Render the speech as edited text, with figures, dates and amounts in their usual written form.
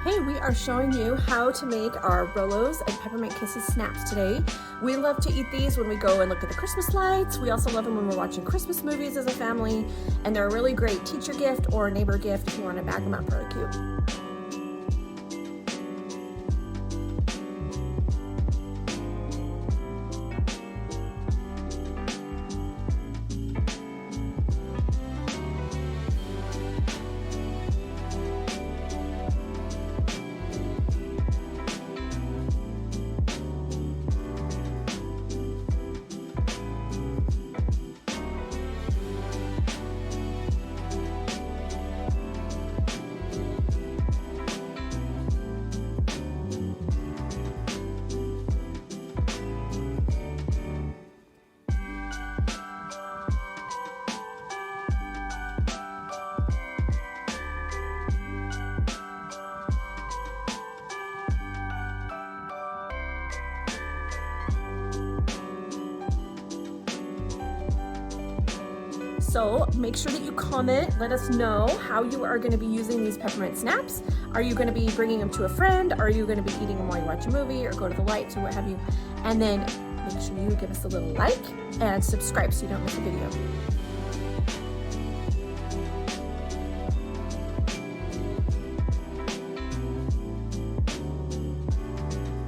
Hey, we are showing you how to make our Rolos and Peppermint Kisses snaps today. We love to eat these when we go and look at the Christmas lights. We also love them when we're watching Christmas movies as a family, and they're a really great teacher gift or a neighbor gift if you want to bag them up really cute. So make sure that you comment, let us know how you are going to be using these peppermint snaps. Are you going to be bringing them to a friend? Are you going to be eating them while you watch a movie or go to the lights or what have you? And then make sure you give us a little like and subscribe so you don't miss a video.